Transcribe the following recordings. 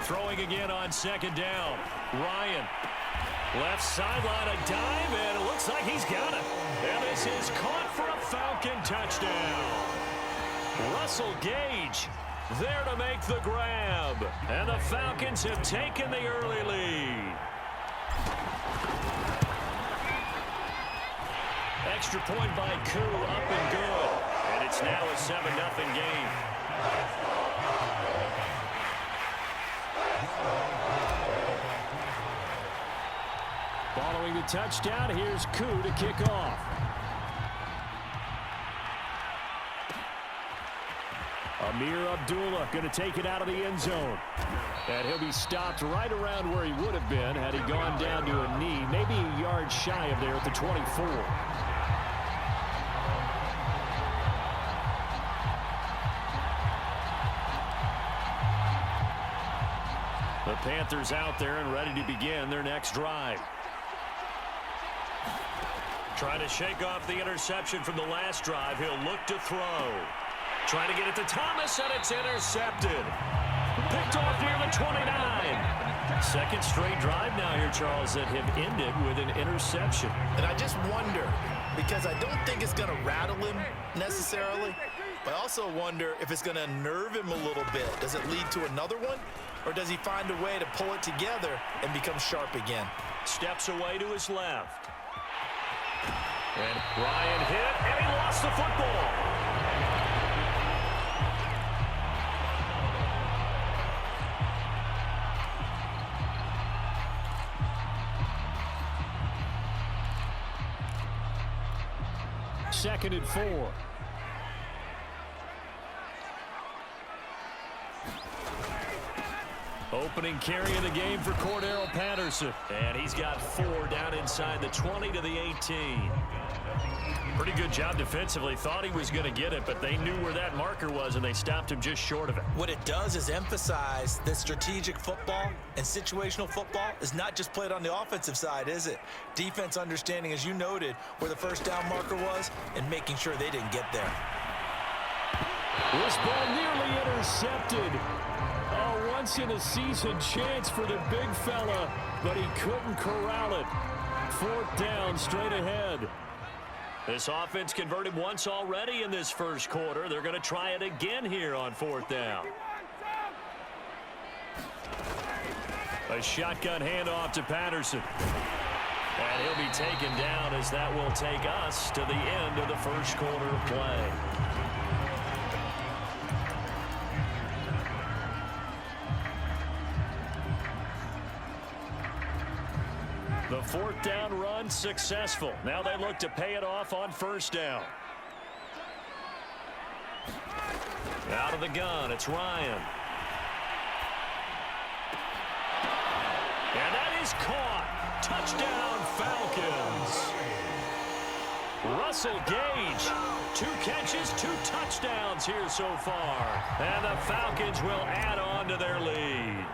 Throwing again on second down. Ryan. Left sideline, a dive, and it looks like he's got it. And this is caught for a Falcon touchdown. Russell Gage there to make the grab. And the Falcons have taken the early lead. Extra point by Koo, up and good. And it's now a 7-0 game. Following the touchdown, here's Koo to kick off. Amir Abdullah going to take it out of the end zone. And he'll be stopped right around where he would have been had he gone down to a knee, maybe a yard shy of there at the 24. The Panthers out there and ready to begin their next drive. Trying to shake off the interception from the last drive. He'll look to throw. Trying to get it to Thomas, and it's intercepted. Picked off near the 29. Second straight drive now here, Charles, that have ended with an interception. And I just wonder, because I don't think it's going to rattle him necessarily, but I also wonder if it's going to nerve him a little bit. Does it lead to another one, or does he find a way to pull it together and become sharp again? Steps away to his left. And Ryan hit, and he lost the football. Second and 4. Opening carry in the game for Cordero Patterson. And he's got 4 down inside the 20 to the 18. Pretty good job defensively. Thought he was going to get it, but they knew where that marker was, and they stopped him just short of it. What it does is emphasize that strategic football and situational football is not just played on the offensive side, is it? Defense understanding, as you noted, where the first down marker was and making sure they didn't get there. This ball nearly intercepted. A once-in-a-season chance for the big fella, but he couldn't corral it. 4th down, straight ahead. This offense converted once already in this first quarter. They're going to try it again here on 4th down. A shotgun handoff to Patterson. And he'll be taken down as that will take us to the end of the first quarter of play. The 4th down run successful. Now they look to pay it off on 1st down. Out of the gun, it's Ryan. And that is caught. Touchdown, Falcons. Russell Gage, 2 catches, 2 touchdowns here so far. And the Falcons will add on to their lead.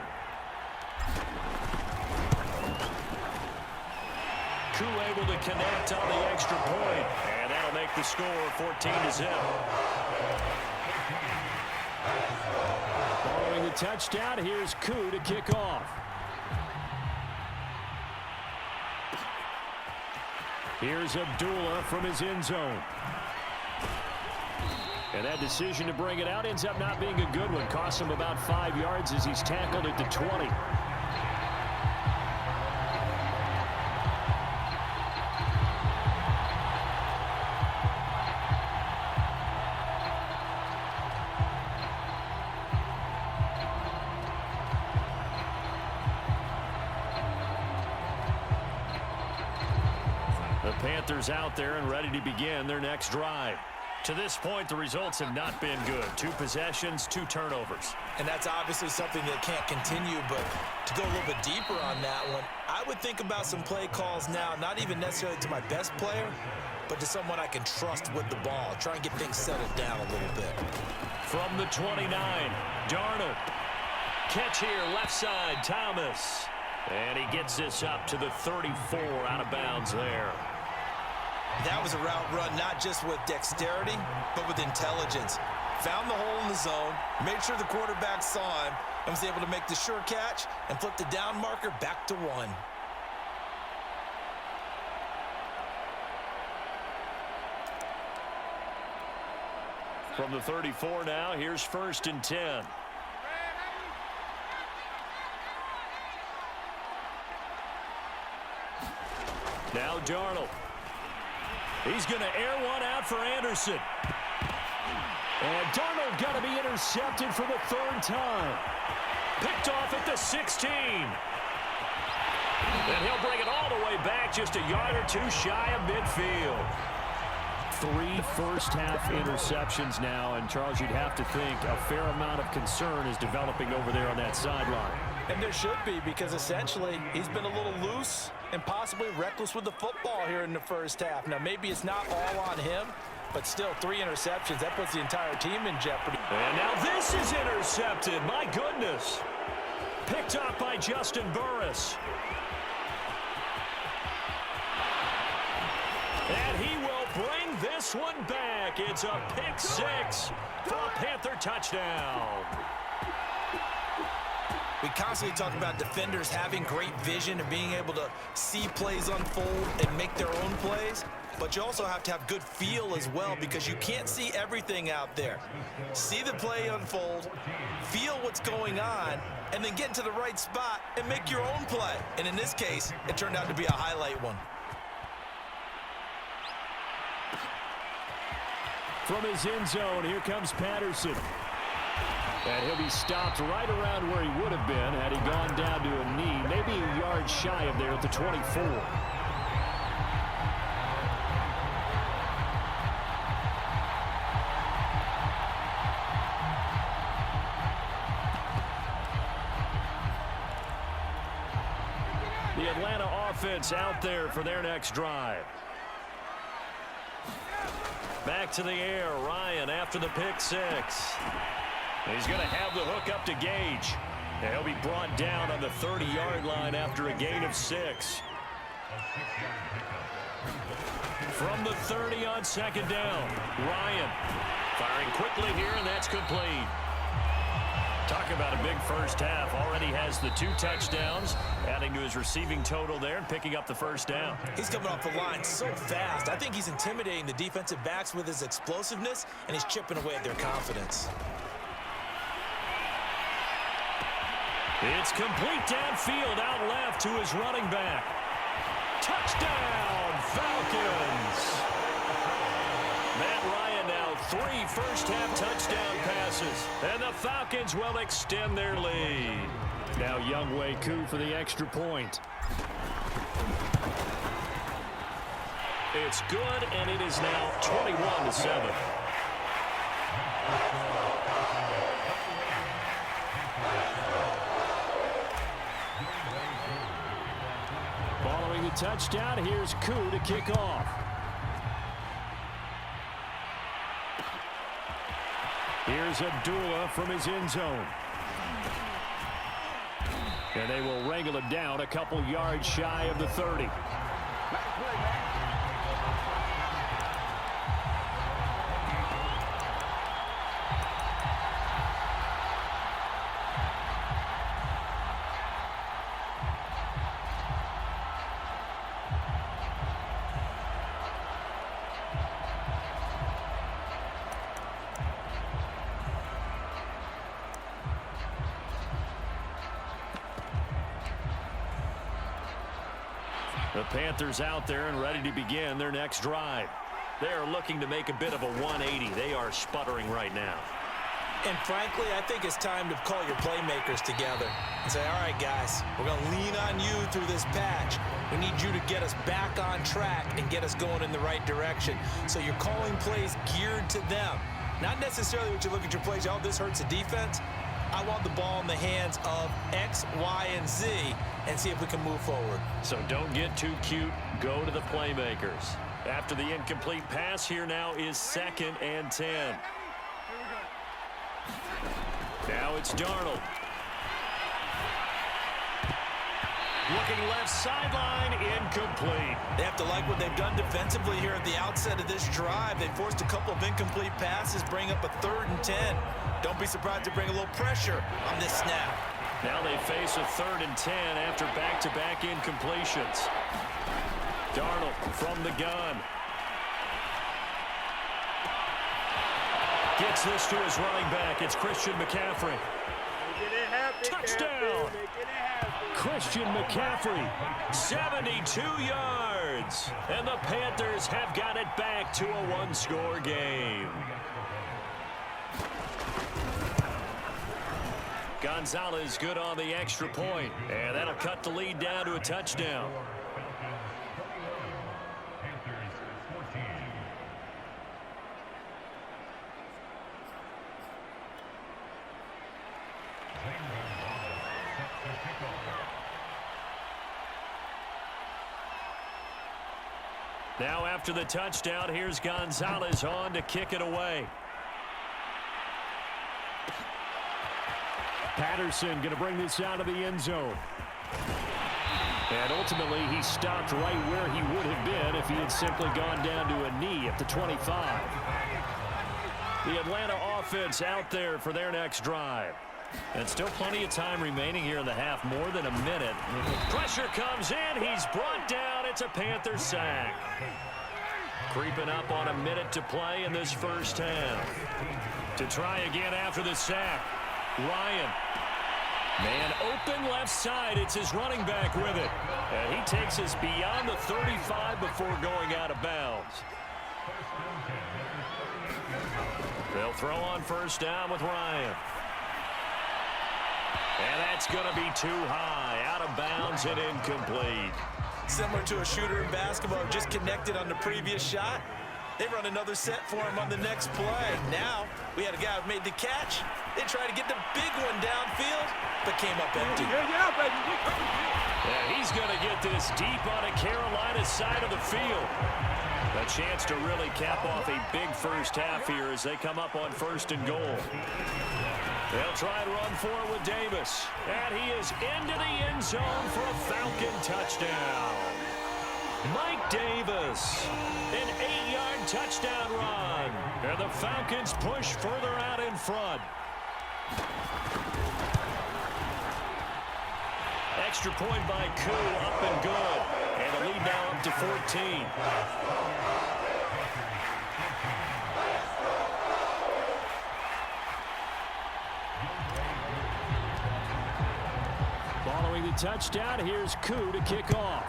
Koo able to connect on the extra point, and that'll make the score 14-0. Following the touchdown, here's Koo to kick off. Here's Abdullah from his end zone. And that decision to bring it out ends up not being a good one. Costs him about 5 yards as he's tackled at the 20. Panthers out there and ready to begin their next drive. To this point, the results have not been good. 2 possessions, 2 turnovers. And that's obviously something that can't continue, but to go a little bit deeper on that one, I would think about some play calls now, not even necessarily to my best player, but to someone I can trust with the ball. Try and get things settled down a little bit. From the 29, Darnold. Catch here, left side, Thomas. And he gets this up to the 34, out of bounds there. That was a route run not just with dexterity, but with intelligence. found the hole in the zone, made sure the quarterback saw him, and was able to make the sure catch and flip the down marker back to 1. From the 34 now, here's 1st and 10. Now Darnold. He's going to air one out for Anderson. And Darnold got to be intercepted for the 3rd time. Picked off at the 16. And he'll bring it all the way back just a yard or 2 shy of midfield. 3 first-half interceptions now, and Charles, you'd have to think a fair amount of concern is developing over there on that sideline. And there should be, because essentially he's been a little loose and possibly reckless with the football here in the first half. Now, maybe it's not all on him, but still 3 interceptions. That puts the entire team in jeopardy. And now this is intercepted. My goodness. Picked up by Justin Burris. And he will bring this one back. It's a pick 6 for a Panther touchdown. We constantly talk about defenders having great vision and being able to see plays unfold and make their own plays. But you also have to have good feel as well, because you can't see everything out there. See the play unfold, feel what's going on, and then get into the right spot and make your own play. And in this case, it turned out to be a highlight one. From his end zone, here comes Patterson. And he'll be stopped right around where he would have been had he gone down to a knee, maybe a yard shy of there at the 24. The Atlanta offense out there for their next drive. Back to the air, Ryan after the pick 6. He's going to have the hook up to Gage. And he'll be brought down on the 30-yard line after a gain of 6. From the 30 on 2nd down, Ryan firing quickly here, and that's complete. Talk about a big first half. Already has the 2 touchdowns, adding to his receiving total there and picking up the 1st down. He's coming off the line so fast. I think he's intimidating the defensive backs with his explosiveness, and he's chipping away at their confidence. It's complete downfield, out left to his running back. Touchdown, Falcons! Matt Ryan now 3 first-half touchdown passes, and the Falcons will extend their lead. Now Younghoe Koo for the extra point. It's good, and it is now 21-7. Following the touchdown, here's Koo to kick off. Here's Abdullah from his end zone. And they will wrangle him down a couple yards shy of the 30. The Panthers out there and ready to begin their next drive. They are looking to make a bit of a 180. They are sputtering right now. And frankly, I think it's time to call your playmakers together and say, all right, guys, we're going to lean on you through this patch. We need you to get us back on track and get us going in the right direction. So you're calling plays geared to them. Not necessarily what you look at your plays, oh, this hurts the defense. I want the ball in the hands of X, Y, and Z and see if we can move forward. So don't get too cute. Go to the playmakers. After the incomplete pass, here now is 2nd and 10. Now it's Darnold. Looking left sideline, incomplete. They have to like what they've done defensively here at the outset of this drive. They forced a couple of incomplete passes, bring up a 3rd and 10. Don't be surprised to bring a little pressure on this snap. Now they face a 3rd and 10 after back-to-back incompletions. Darnold from the gun. Gets this to his running back. It's Christian McCaffrey. Touchdown! Christian McCaffrey, 72 yards. And the Panthers have got it back to a one-score game. Gonzalez good on the extra point. And that'll cut the lead down to a touchdown. Now after the touchdown, here's Gonzalez on to kick it away. Patterson going to bring this out of the end zone. And ultimately, he stopped right where he would have been if he had simply gone down to a knee at the 25. The Atlanta offense out there for their next drive. And still plenty of time remaining here in the half, more than a minute. Pressure comes in. He's brought down. It's a Panther sack. Creeping up on a minute to play in this first half. To try again after the sack. Ryan. Man open left side. It's his running back with it. And he takes us beyond the 35 before going out of bounds. They'll throw on first down with Ryan. And that's going to be too high. Out of bounds and incomplete. Similar to a shooter in basketball who just connected on the previous shot. They run another set for him on the next play. Now, we had a guy who made the catch. They tried to get the big one downfield, but came up empty. Yeah, he's going to get this deep on a Carolina side of the field. A chance to really cap off a big first half here as they come up on 1st and goal. They'll try and run for it with Davis. And he is into the end zone for a Falcon touchdown. Mike Davis, an 8-yard touchdown run. And the Falcons push further out in front. Extra point by Koo, up and good. And the lead now up to 14. Following the touchdown, here's Koo to kick off.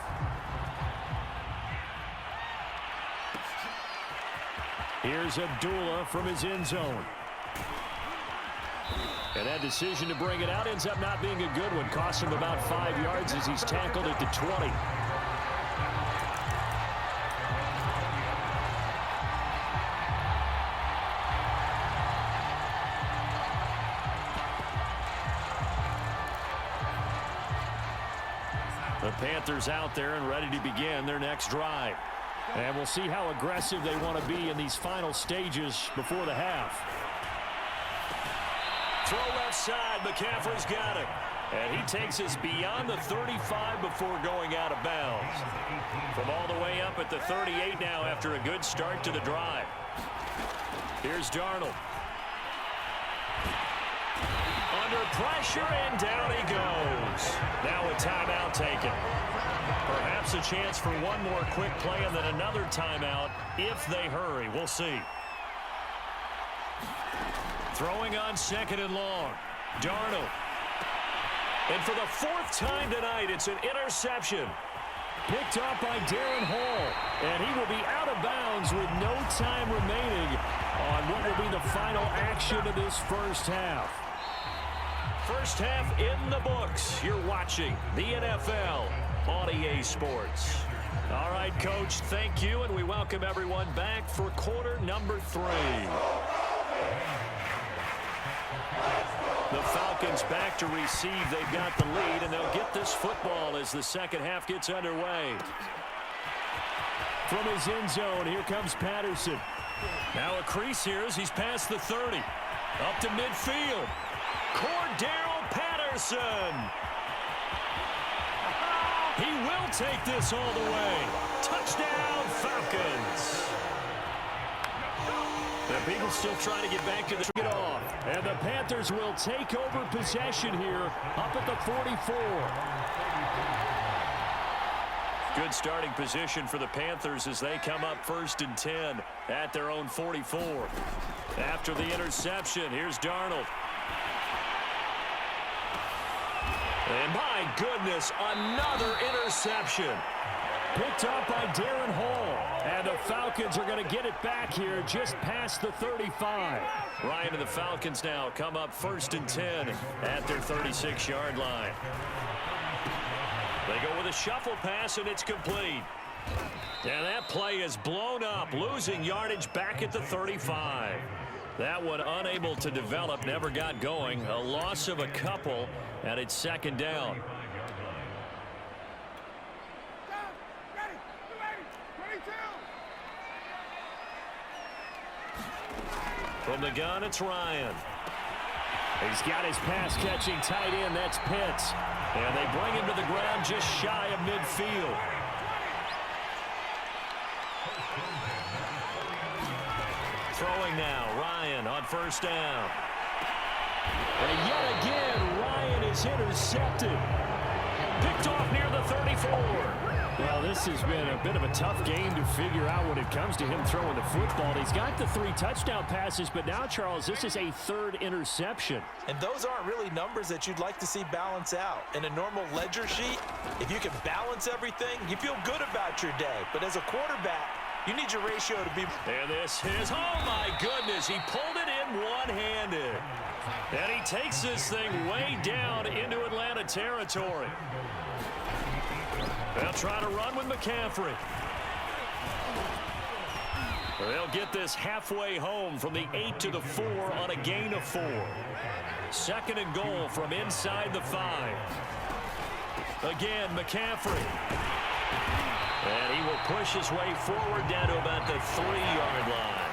Here's Abdullah from his end zone. And that decision to bring it out ends up not being a good one. Costs him about 5 yards as he's tackled at the 20. The Panthers out there and ready to begin their next drive. And we'll see how aggressive they want to be in these final stages before the half. Throw left side. McCaffrey's got it. And he takes us beyond the 35 before going out of bounds. From all the way up at the 38 now after a good start to the drive. Here's Darnold. Under pressure, and down he goes. Now a timeout taken. Perhaps a chance for one more quick play and then another timeout if they hurry. We'll see. Throwing on 2nd and long. Darnold. And for the 4th time tonight, it's an interception. Picked up by Darren Hall. And he will be out of bounds with no time remaining on what will be the final action of this first half. First half in the books. You're watching the NFL on EA Sports. All right, Coach, thank you, and we welcome everyone back for quarter number 3. The Falcons back to receive. They've got the lead, and they'll get this football as the second half gets underway. From his end zone, here comes Patterson. Now a crease here as he's past the 30. Up to midfield. Cordero Patterson. He will take this all the way. Touchdown, Falcons. The Eagles still trying to get back to the get off. And the Panthers will take over possession here up at the 44. Good starting position for the Panthers as they come up 1st and 10 at their own 44. After the interception, here's Darnold. And my goodness, another interception. Picked up by Darren Hall. And the Falcons are going to get it back here just past the 35. Ryan and the Falcons now come up 1st and 10 at their 36-yard line. They go with a shuffle pass, and it's complete. And that play is blown up, losing yardage back at the 35. That one unable to develop, never got going. A loss of a couple, and it's 2nd down. From the gun, it's Ryan. He's got his pass-catching tight end. That's Pitts. And they bring him to the ground just shy of midfield. Throwing now, Ryan on 1st down. And yet again, Ryan is intercepted. Picked off near the 34. Well, this has been a bit of a tough game to figure out when it comes to him throwing the football. He's got the 3 touchdown passes, but now, Charles, this is a 3rd interception. And those aren't really numbers that you'd like to see balance out. In a normal ledger sheet, if you can balance everything, you feel good about your day. But as a quarterback, you need your ratio to be... And this is, oh my goodness, he pulled it in one-handed. And he takes this thing way down into Atlanta territory. They'll try to run with McCaffrey. They'll get this halfway home from the 8 to the 4 on a gain of 4. 2nd and goal from inside the 5. Again, McCaffrey. And he will push his way forward down to about the 3-yard line.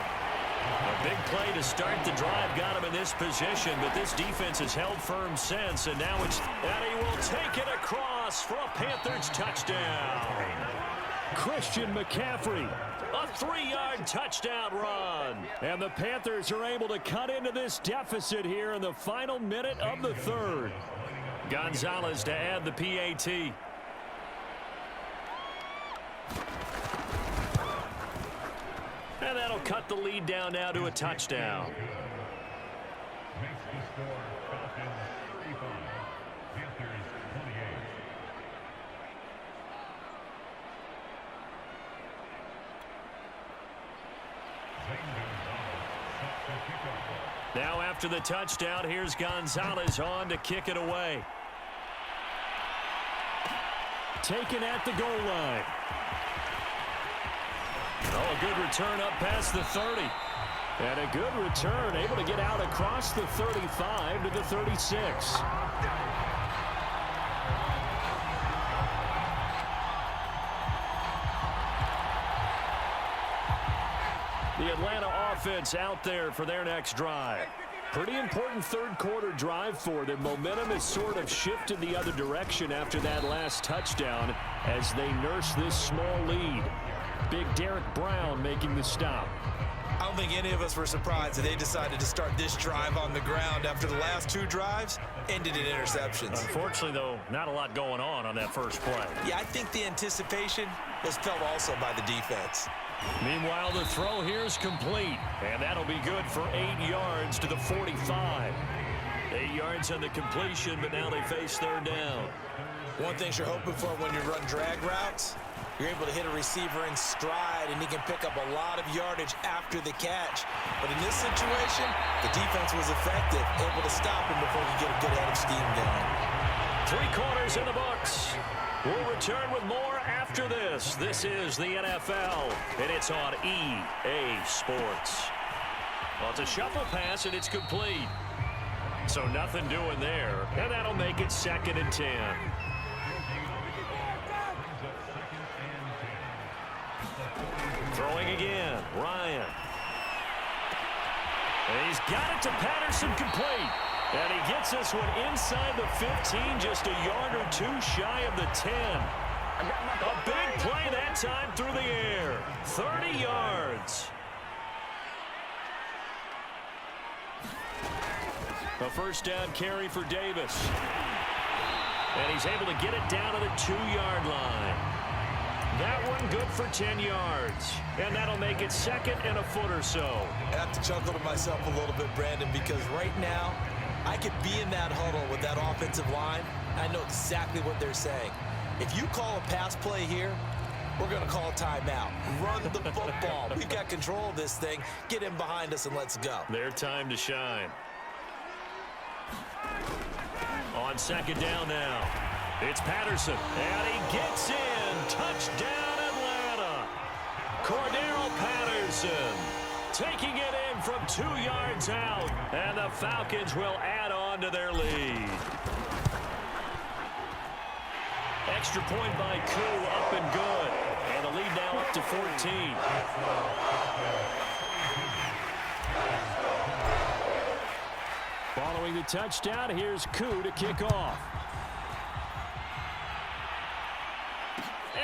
A big play to start the drive got him in this position, but this defense has held firm since, and now it's... And he will take it across for a Panthers touchdown. Christian McCaffrey, a 3-yard touchdown run. And the Panthers are able to cut into this deficit here in the final minute of the 3rd. Gonzalez to add the PAT. And that'll cut the lead down now to a touchdown. Makes the score Falcons 35, Panthers 28. Now after the touchdown, here's Gonzalez on to kick it away. Taken at the goal line. Oh, a good return up past the 30. And a good return, able to get out across the 35 to the 36. The Atlanta offense out there for their next drive. Pretty important 3rd quarter drive for them. Momentum has sort of shifted the other direction after that last touchdown as they nurse this small lead. Big Derek Brown making the stop. I don't think any of us were surprised that they decided to start this drive on the ground after the last 2 drives ended in interceptions. Unfortunately, though, not a lot going on that first play. Yeah, I think the anticipation was felt also by the defense. Meanwhile, the throw here is complete, and that'll be good for 8 yards to the 45. 8 yards on the completion, but now they face 3rd down. One thing you're hoping for when you run drag routes, you're able to hit a receiver in stride, and he can pick up a lot of yardage after the catch. But in this situation, the defense was effective, able to stop him before he could get a good head of steam going. 3 quarters in the books. We'll return with more after this. This is the NFL, and it's on EA Sports. Well, it's a shuffle pass, and it's complete. So nothing doing there, and that'll make it 2nd and 10. Throwing again, Ryan. And he's got it to Patterson, complete. And he gets this one inside the 15, just a yard or 2 shy of the 10. A big play that time through the air. 30 yards. A first down carry for Davis. And he's able to get it down to the 2-yard line. That one good for 10 yards. And that'll make it second and a foot or so. I have to chuckle to myself a little bit, Brandon, because right now I could be in that huddle with that offensive line. I know exactly what they're saying. If you call a pass play here, we're going to call a timeout. Run the football. We've got control of this thing. Get in behind us and let's go. Their time to shine. On second down now. It's Patterson. And he gets in. Touchdown, Atlanta. Cordero Patterson taking it in from 2 yards out. And the Falcons will add on to their lead. Extra point by Koo, up and good. And the lead now up to 14. Following the touchdown, here's Koo to kick off.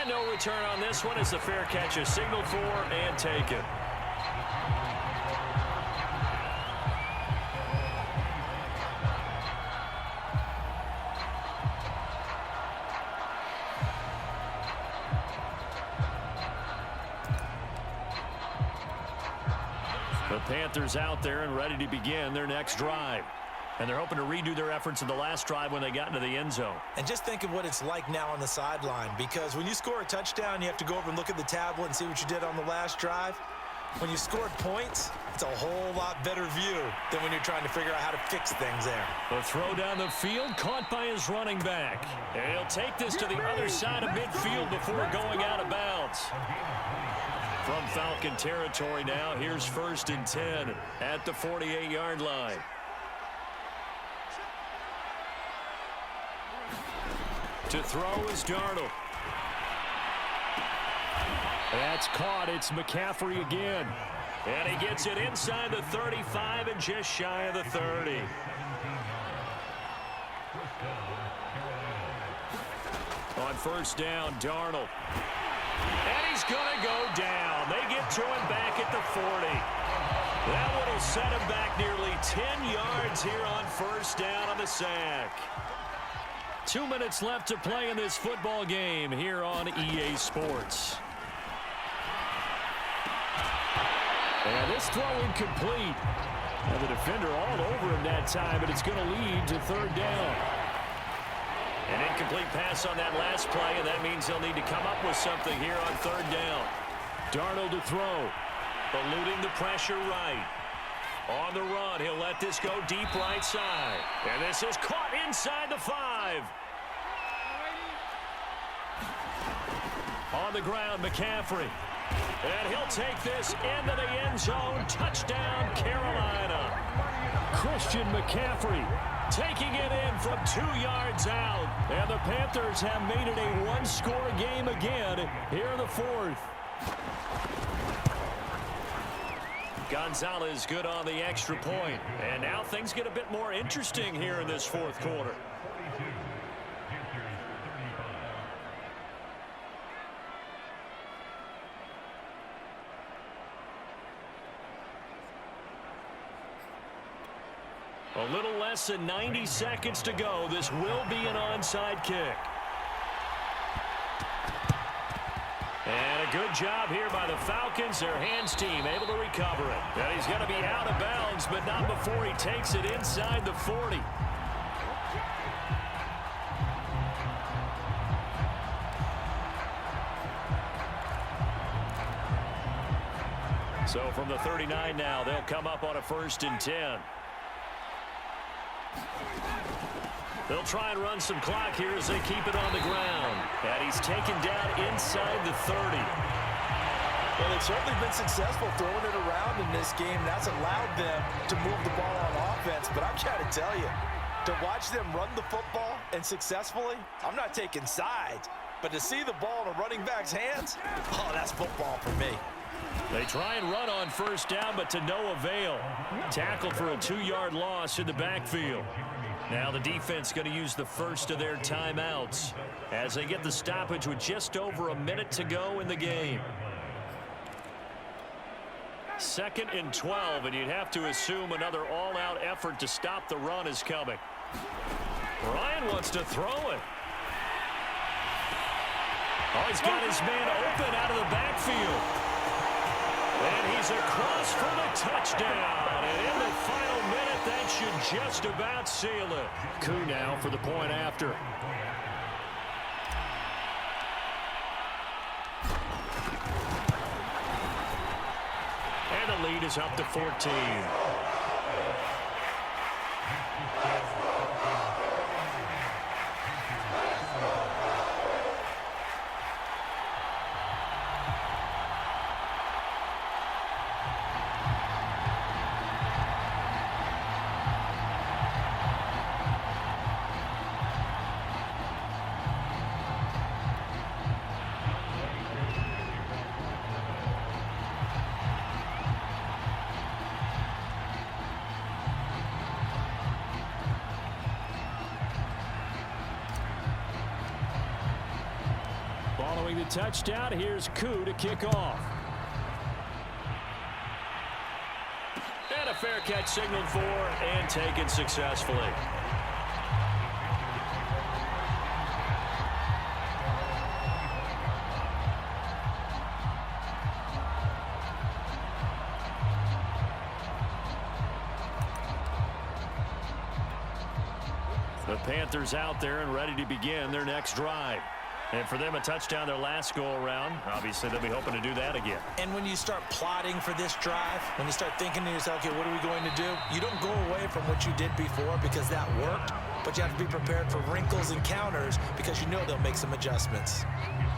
And no return on this one as the fair catch is signaled for and taken. The Panthers out there and ready to begin their next drive. And they're hoping to redo their efforts in the last drive when they got into the end zone. And just think of what it's like now on the sideline, because when you score a touchdown, you have to go over and look at the tablet and see what you did on the last drive. When you scored points, it's a whole lot better view than when you're trying to figure out how to fix things there. The throw down the field, caught by his running back. And he'll take this to the other side of midfield before going out of bounds. From Falcon territory now, here's 1st and 10 at the 48-yard line. To throw is Darnold. That's caught. It's McCaffrey again. And he gets it inside the 35 and just shy of the 30. On first down, Darnold. And he's going to go down. They get to him back at the 40. That one will set him back nearly 10 yards here on first down on the sack. 2 minutes left to play in this football game here on EA Sports. And this throw incomplete. And the defender all over him that time, but it's going to lead to 3rd down. An incomplete pass on that last play, and that means they'll need to come up with something here on 3rd down. Darnold to throw. Eluding the pressure right. On the run, he'll let this go deep right side. And this is caught inside the 5. On the ground, McCaffrey. And he'll take this into the end zone. Touchdown, Carolina. Christian McCaffrey taking it in from 2 yards out. And the Panthers have made it a one-score game again here in the 4th. Gonzalez good on the extra point. And now things get a bit more interesting here in this 4th quarter. A little less than 90 seconds to go. This will be an onside kick. And a good job here by the Falcons. Their hands team able to recover it. And he's going to be out of bounds, but not before he takes it inside the 40. So from the 39 now, they'll come up on a 1st and 10. They'll try and run some clock here as they keep it on the ground. And he's taken down inside the 30. Well, they've certainly been successful throwing it around in this game. That's allowed them to move the ball on offense. But I'm trying to tell you, to watch them run the football and successfully, I'm not taking sides. But to see the ball in a running back's hands, oh, that's football for me. They try and run on first down, but to no avail. Tackled for a 2-yard loss in the backfield. Now the defense going to use the first of their timeouts as they get the stoppage with just over a minute to go in the game. 2nd and 12, and you'd have to assume another all-out effort to stop the run is coming. Ryan wants to throw it. Oh, he's got his man open out of the backfield. And he's across for the touchdown. And in the final minute, that should just about seal it. Koo now for the point after. And the lead is up to 14. Following the touchdown, here's Koo to kick off. And a fair catch signaled for and taken successfully. The Panthers out there and ready to begin their next drive. And for them, a touchdown their last go-around. Obviously, they'll be hoping to do that again. And when you start plotting for this drive, when you start thinking to yourself, okay, what are we going to do? You don't go away from what you did before because that worked, but you have to be prepared for wrinkles and counters because you know they'll make some adjustments.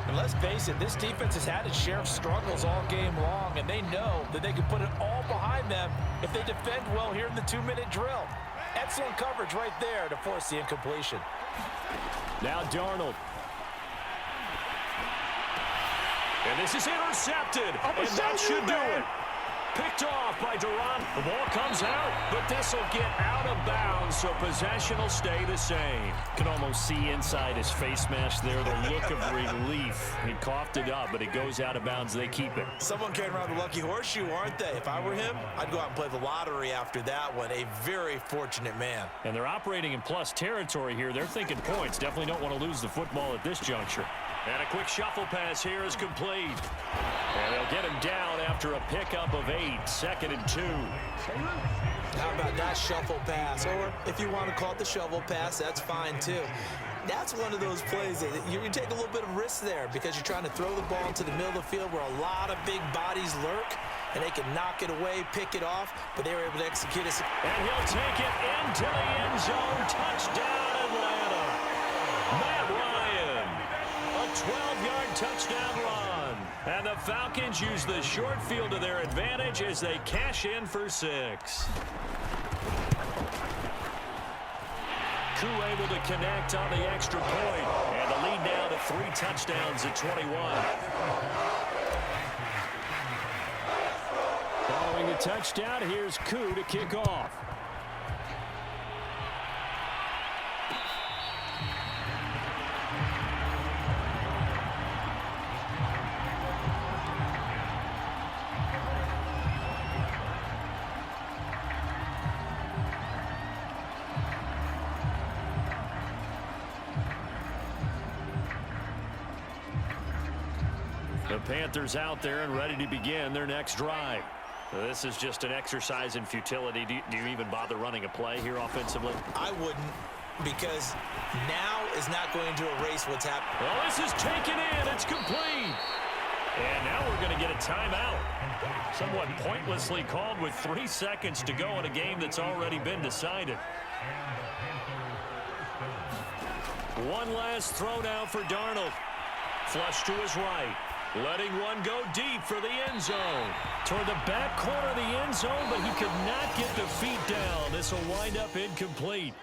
And let's face it, this defense has had its share of struggles all game long, and they know that they can put it all behind them if they defend well here in the 2-minute drill. Excellent coverage right there to force the incompletion. Now Darnold. And this is intercepted, and that should do it. Picked off by Duran. The ball comes out, but this will get out of bounds, so possession will stay the same. You can almost see inside his face mask there the look of relief. He coughed it up, but it goes out of bounds. They keep it. Someone carrying around the lucky horseshoe, aren't they? If I were him, I'd go out and play the lottery after that one. A very fortunate man. And they're operating in plus territory here. They're thinking points. Definitely don't want to lose the football at this juncture. And a quick shuffle pass here is complete. And they'll get him down after a pickup of 8, 2nd and 2. How about that shuffle pass? Or if you want to call it the shovel pass, that's fine too. That's one of those plays that you take a little bit of risk there because you're trying to throw the ball into the middle of the field where a lot of big bodies lurk, and they can knock it away, pick it off, but they were able to execute it. And he'll take it into the end zone. Touchdown, Atlanta. Matt Ryan. A 12-yard touchdown run. And the Falcons use the short field to their advantage as they cash in for 6. Koo able to connect on the extra point. And the lead now to 3 touchdowns at 21. Following the touchdown, here's Koo to kick off. The Panthers out there and ready to begin their next drive. This is just an exercise in futility. Do you even bother running a play here offensively? I wouldn't, because now is not going to erase what's happening. Well, this is taken in. It's complete. And now we're going to get a timeout. Somewhat pointlessly called with 3 seconds to go in a game that's already been decided. One last throw now for Darnold. Flush to his right. Letting one go deep for the end zone. Toward the back corner of the end zone, but he could not get the feet down. This will wind up incomplete.